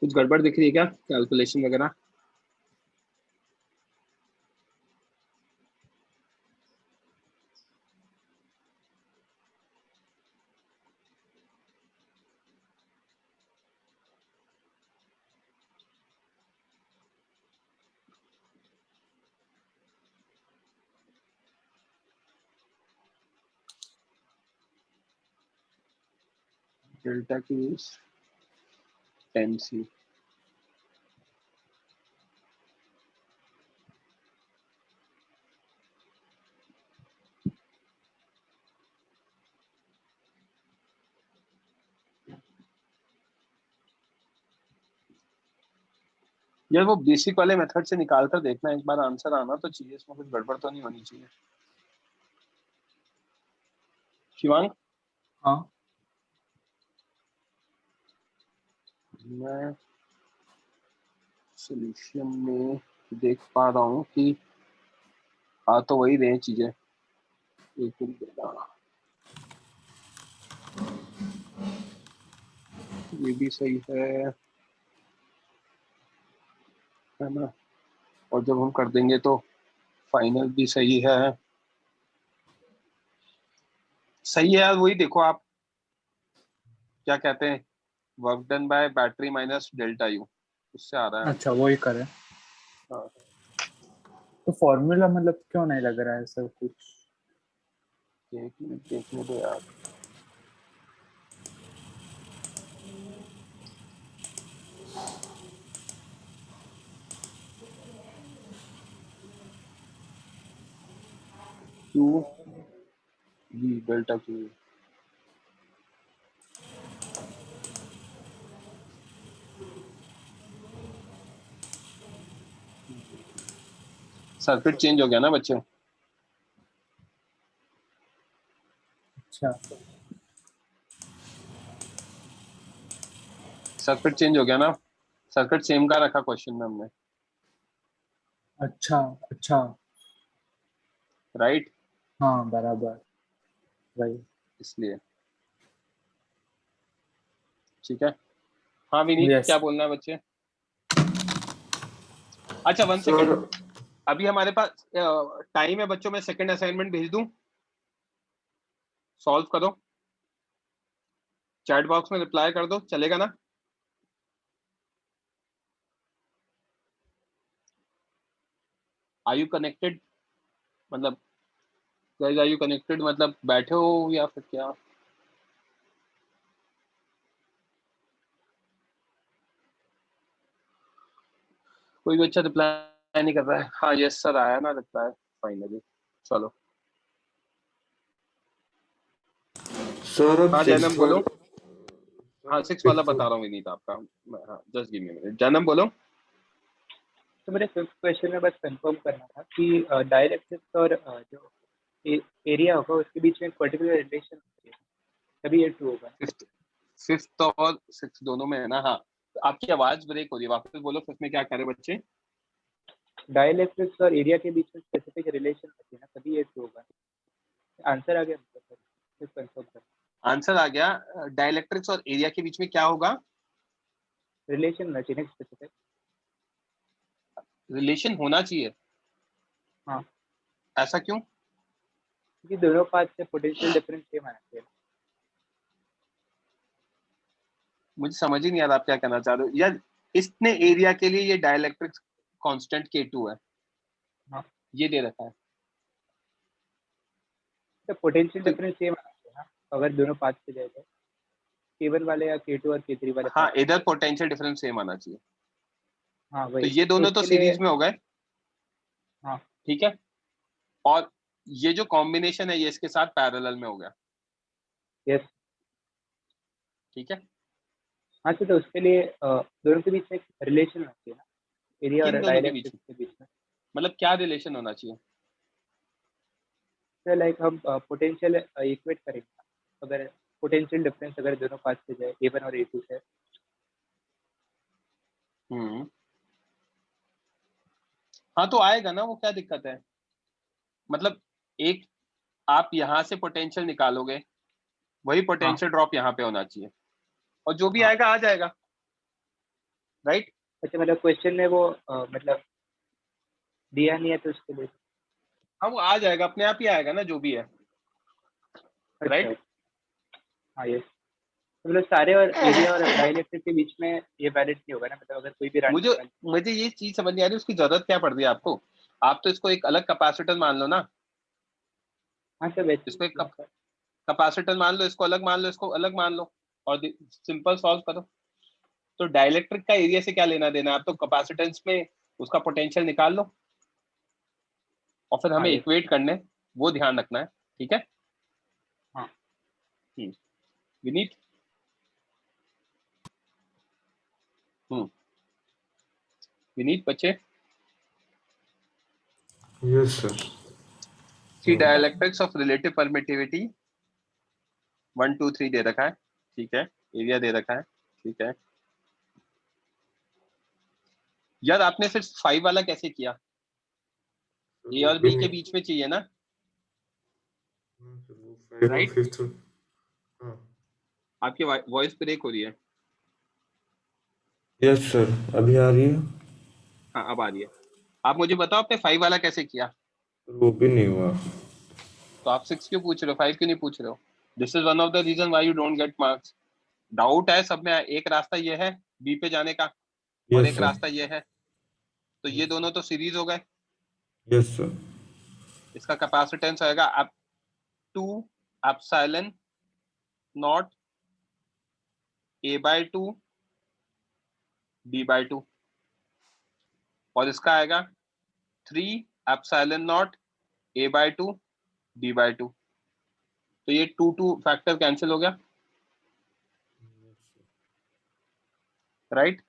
S1: कुछ गड़बड़ दिख रही है क्या कैलकुलेशन वगैरह? डेल्टा की 10C। यार वो बेसिक वाले मेथड से निकाल कर देखना, एक बार आंसर आना तो चाहिए, इसमें कुछ गड़बड़ तो नहीं होनी चाहिए। शिवांग,
S2: हाँ
S1: मैं सॉल्यूशन में देख पा रहा हूँ कि आ तो वही रहे चीजें। एक मिनट देना। ये भी सही है ना। और जब हम कर देंगे तो फाइनल भी सही है। सही है यार, वही देखो आप क्या कहते हैं, work done by battery minus delta U, उससे आ रहा है
S2: अच्छा
S1: आंसर।
S2: वही करें।
S1: हाँ,
S2: तो फॉर्मूला मतलब क्यों नहीं लग रहा है सर कुछ?
S1: एक मिनट देखने दो यार। Q we delta Q. Circuit change हो गया ना बच्चे।
S2: अच्छा
S1: सर्किट चेंज हो गया ना। सर्किट सेम का रखा क्वेश्चन में हमने,
S2: अच्छा अच्छा।
S1: राइट,
S2: हाँ बराबर, वही।
S1: इसलिए। ठीक है। हाँ विनीत,
S2: यस।
S1: क्या बोलना है बच्चे? अच्छा 1 सेकेंड,
S6: सर
S1: अभी हमारे पास टाइम है बच्चों, मैं सेकंड असाइनमेंट भेज दूं, सॉल्व करो, चैट बॉक्स में रिप्लाई कर दो, चलेगा ना? आर यू कनेक्टेड, मतलब गाइस आर यू कनेक्टेड, मतलब बैठे हो या फिर क्या? कोई भी अच्छा रिप्लाई नहीं कर रहा है। हाँ यस सर आया ना रिप्लाई फाइनली। चलो।
S6: सर अब
S1: हाँ जैनम
S6: 6
S1: बोलो।
S6: वाला
S1: हाँ
S6: सर
S1: 6 वाला
S6: फिफ्थ।
S1: बता रहा हूँ विनीत आपका। हाँ just give me minute, Jainam बोलो।
S7: तो मेरे फिफ्थ क्वेश्चन में बस कंफर्म करना था कि डाइलेक्ट्रिक्स और जो एरिया होगा उसके बीच में एक पर्टिकुलर रिलेशन होती है, तभी ये ट्रू होगा।
S1: फिफ्थ, फिफ्थ और सिक्स दोनों में है ना। हाँ तो आपकी आवाज ब्रेक हो रही है, वापस बोलो फिफ्थ में क्या कह रहे बच्चे?
S7: डाइलेक्ट्रिक्स और एरिया के बीच में स्पेसिफिक रिलेशन होती है ना, तभी ये ट्रू होगा। आंसर आ गया मतलब सर, सिर्फ कंफर्म कर।
S1: आंसर आ गया। डाइलेक्ट्रिक्स और एरिया के बीच में क्या होगा?
S7: रिलेशन होना चाहिए स्पेसिफिक।
S1: रिलेशन होना चाहिए।
S7: हाँ,
S1: ऐसा क्यों?
S7: क्योंकि दोनों पाथ से पोटेंशियल डिफरेंस सेम आना चाहिए।
S1: मुझे समझ ही नहीं आ रहा आप क्या कहना चाह रहे हो यार। इसने एरिया के लिए ये डाइलेक्ट्रिक्स कांस्टेंट K2 है,
S7: हाँ,
S1: ये दे रखा है।
S7: तो पोटेंशियल
S1: तो
S7: डिफरेंस सेम आना चाहिए ना, अगर दोनों पाथ से जाए तो K1 वाले या K2 और K3 वाले पाथ।
S1: हाँ इधर पोटेंशियल डिफरेंस सेम आना चाहिए।
S7: हाँ
S1: तो
S7: वही,
S1: ये
S7: तो
S1: दोनों तो
S7: उसके लिए।
S1: सीरीज में हो गए।
S7: हाँ
S1: ठीक है। और ये जो कॉम्बिनेशन है ये इसके साथ पैरेलल में हो गया।
S7: यस।
S1: ठीक है।
S7: हाँ तो उसके लिए दोनों के बीच में एक रिलेशन होती है ना, एरिया और
S1: किन दोनों के बीच
S7: डाइलेक्ट्रिक्स
S1: में?
S7: के बीच में।
S1: मतलब क्या रिलेशन होना चाहिए?
S7: सर लाइक हम पोटेंशियल इक्वेट करेंगे, अगर पोटेंशियल डिफरेंस अगर दोनों पास से जाए A1 और A2 से।
S1: हाँ तो आएगा ना, वो क्या दिक्कत है? मतलब एक आप यहाँ से पोटेंशियल निकालोगे, वही पोटेंशियल ड्रॉप यहाँ पे होना चाहिए, और जो भी
S7: हाँ।
S1: आएगा आ जाएगा, राइट?
S7: अच्छा, मतलब क्वेश्चन में वो मतलब दिया नहीं है तो उसके लिए।
S1: हाँ वो आ जाएगा, अपने आप ही आएगा ना जो भी है,
S7: अच्छा।
S1: राइट?
S7: हाँ यस, मतलब सारे और एरिया और डाइलेक्ट्रिक के बीच में ये वैलिड नहीं होगा ना, मतलब अगर कोई भी
S1: मुझे
S7: रैंडम।
S1: मुझे ये चीज समझ नहीं आ रही, उसकी जरूरत क्या पड़ रही है आपको? आप तो इसको एक अलग कैपेसिटर मान लो ना,
S7: हाँ सर वैसे
S1: इसको एक कैपेसिटर मान लो, इसको अलग मान लो, इसको अलग मान लो, और सिंपल सॉल्व करो। तो डाइलेक्ट्रिक का एरिया से क्या लेना देना? आप तो कैपेसिटेंस में उसका पोटेंशियल निकाल लो, और फिर
S7: हाँ
S1: हमें
S7: यस।
S1: इक्वेट करने, वो ध्यान रखना है, ठीक है?
S7: हाँ।
S1: विनीत। विनीत बच्चे,
S6: Yes, sir.
S1: See dielectrics of relative permittivity 1 2 3 दे रखा है, ठीक है? एरिया दे रखा है, ठीक है? यार आपने फिर 5 वाला कैसे किया? ए और बी के बीच में चाहिए ना, राइट?
S6: फिफ्थ। हाँ।
S1: आपकी वॉइस ब्रेक हो रही है।
S6: यस सर, अभी आ रही है?
S1: हाँ अब आ रही है। आप मुझे बताओ आपने 5 वाला कैसे किया?
S6: वो भी नहीं हुआ।
S1: तो आप 6 क्यों पूछ रहे हो, 5 क्यों नहीं पूछ रहे हो? This is one of the reason why you don't get marks. Doubt है सब में, एक रास्ता ये है बी पे जाने का, और
S6: यस
S1: एक
S6: सर।
S1: रास्ता ये है, तो ये दोनों तो सीरीज हो गए।
S6: Yes sir.
S1: इसका कैपेसिटेंस होएगा up to epsilon naught A/2 B/2, और इसका आएगा 3 एप्सिलॉन नॉट A/2 B/2। तो ये 2 फैक्टर कैंसिल हो गया, राइट?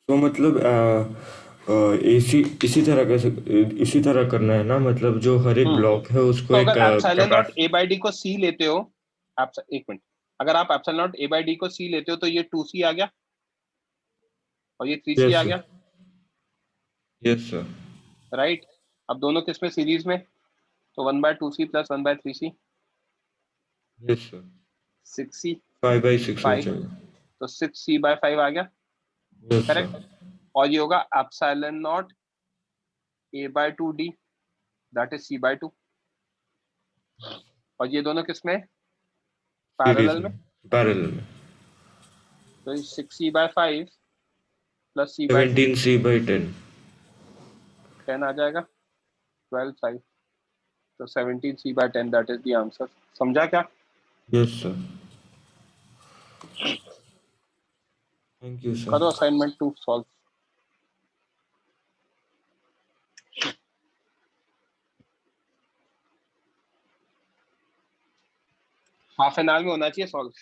S6: तो मतलब इसी तरह करना है ना, मतलब जो हर एक ब्लॉक है उसको
S1: तो
S6: एक
S1: अगर एप्सिलॉन नॉट A/D को C लेते हो, एक मिनट, अगर आप एप्सिलॉन नॉट A/D को C लेते हो तो ये 2C आ गया, और ये 3C
S6: यस
S1: आ
S6: सर।
S1: गया,
S6: यस सर।
S1: राइट? अब दोनों किस में सीरीज में, तो 1/2C plus 1/3C,
S6: yes sir.
S1: 6C
S6: 5/6 हो
S1: 5,
S6: जाएगा।
S1: तो 6C/5 आ गया,
S6: यस
S1: करेक्ट?
S6: सर।
S1: और ये होगा epsilon not A/2D, that is C/2, और ये दोनों किस में,
S6: सीरीज
S1: पैरेलल
S6: में,
S1: में,
S6: पैरेलल में।
S1: तो 6C/5 प्लस C/2
S6: 17C/10।
S1: 10 आ जाएगा, 12/5, तो 17C/10 that is the answer. समझा क्या?
S6: Yes sir. Thank you sir.
S1: करो assignment 2 solve. Half an hour में होना चाहिए solve.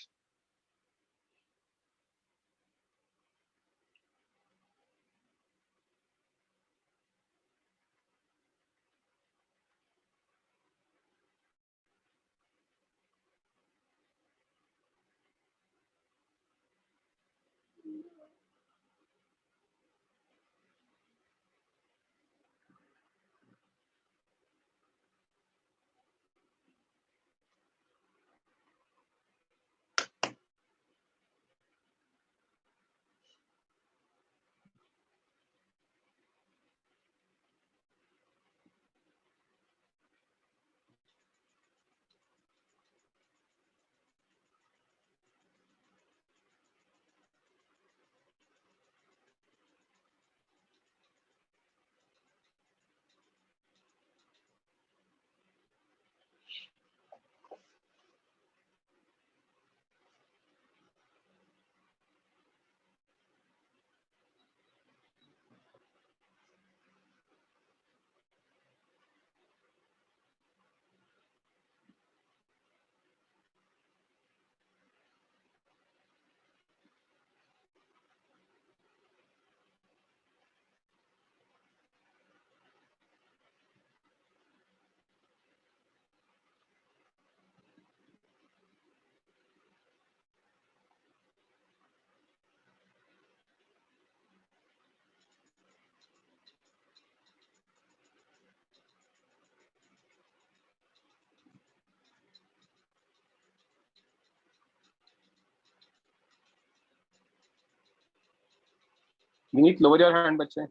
S1: Vineet lower your hand बच्चे.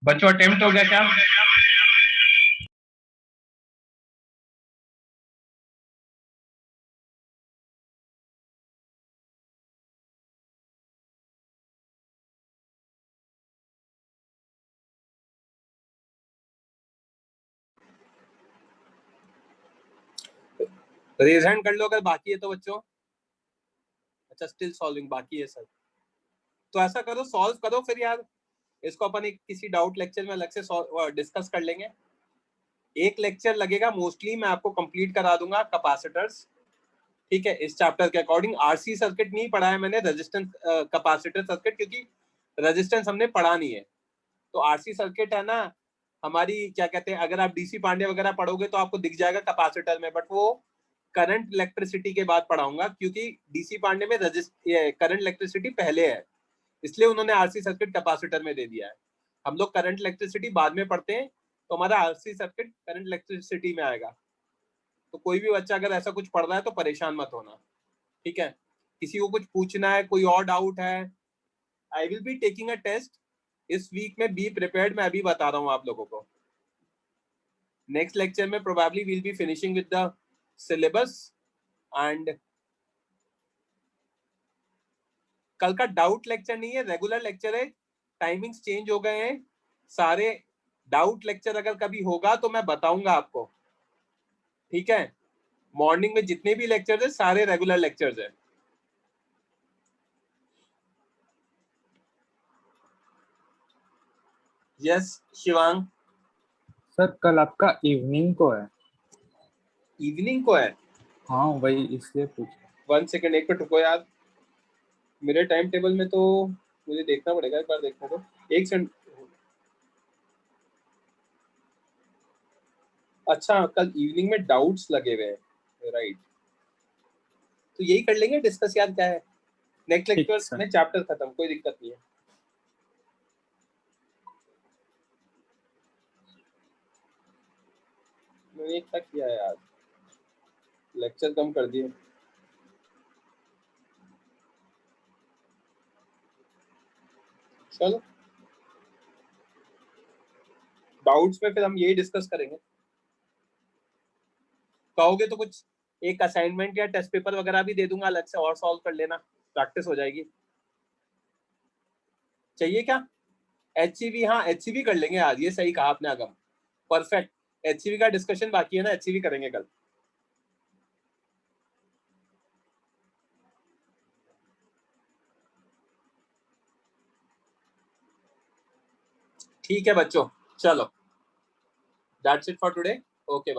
S1: बच्चों अटेम्प्ट हो गया क्या? रेज हैंड कर लो अगर बाकी है तो बच्चों। अच्छा स्टिल सॉल्विंग बाकी है सर, तो ऐसा करो सॉल्व करो फिर यार, इसको अपन एक किसी डाउट लेक्चर में अलग से डिस्कस कर लेंगे। एक लेक्चर लगेगा मोस्टली, मैं आपको कंप्लीट करा दूंगा कैपेसिटर्स, ठीक है, इस चैप्टर के अकॉर्डिंग। आरसी सर्किट नहीं पढ़ा है मैंने, रेजिस्टेंस कैपेसिटर सर्किट, क्योंकि रेजिस्टेंस हमने पढ़ा नहीं है। तो आरसी सर्किट है ना हमारी, क्या कहते हैं, अगर आप डीसी पांडे वगैरह पढ़ोगे तो आपको दिख जाएगा कैपेसिटर में, बट वो करंट इलेक्ट्रिसिटी के बाद पढ़ाऊंगा, क्योंकि डीसी पांडे में करंट इलेक्ट्रिसिटी पहले है, इसलिए उन्होंने आरसी सर्किट कैपेसिटर में दे दिया है। हम लोग करंट इलेक्ट्रिसिटी बाद में पढ़ते हैं, तो हमारा आरसी सर्किट करंट इलेक्ट्रिसिटी में आएगा। तो कोई भी बच्चा अगर ऐसा कुछ पढ़ रहा है तो परेशान मत होना, ठीक है। किसी को कुछ पूछना है, कोई और डाउट है, I will be taking a test इस वीक में, बी प्रिपेयर्ड। मैं अभी बता रहा हूँ आप लोगों को। नेक्स्ट लेक्चर में probably will be finishing with the syllabus, and कल का डाउट लेक्चर नहीं है, रेगुलर लेक्चर है। टाइमिंग्स चेंज हो गए हैं सारे। डाउट लेक्चर अगर कभी होगा तो मैं बताऊंगा आपको, ठीक है। मॉर्निंग में जितने भी लेक्चर्स है सारे रेगुलर लेक्चर्स है। यस शिवांग।
S2: सर कल आपका इवनिंग को है।
S1: इवनिंग को है?
S2: हाँ वही इसलिए पूछ।
S1: 1 सेकेंड, एक मिनट रुको यार, मेरे टाइम टेबल में तो मुझे देखना पड़ेगा, एक बार देखना तो, एक सेकंड। अच्छा कल इवनिंग में डाउट्स लगे हुए हैं, राइट, तो यही कर लेंगे डिस्कस यार, क्या है। नेक्स्ट
S2: ठीक
S1: लेक्चर
S2: सर।
S1: में चैप्टर खत्म, कोई दिक्कत नहीं है। मैंने एक तक किया है यार, लेक्चर कम कर दिए। चलो डाउट्स में फिर हम यही डिस्कस करेंगे। कहोगे तो कुछ एक असाइनमेंट या टेस्ट पेपर वगैरह भी दे दूंगा अलग से, और सॉल्व कर लेना, प्रैक्टिस हो जाएगी। चाहिए क्या? एचसीवी, हाँ एचसीवी कर लेंगे आज, ये सही कहा आपने आगम, परफेक्ट। एचसीवी का डिस्कशन बाकी है ना, एचसीवी करेंगे कल। ठीक है बच्चों, चलो that's it for today, okay.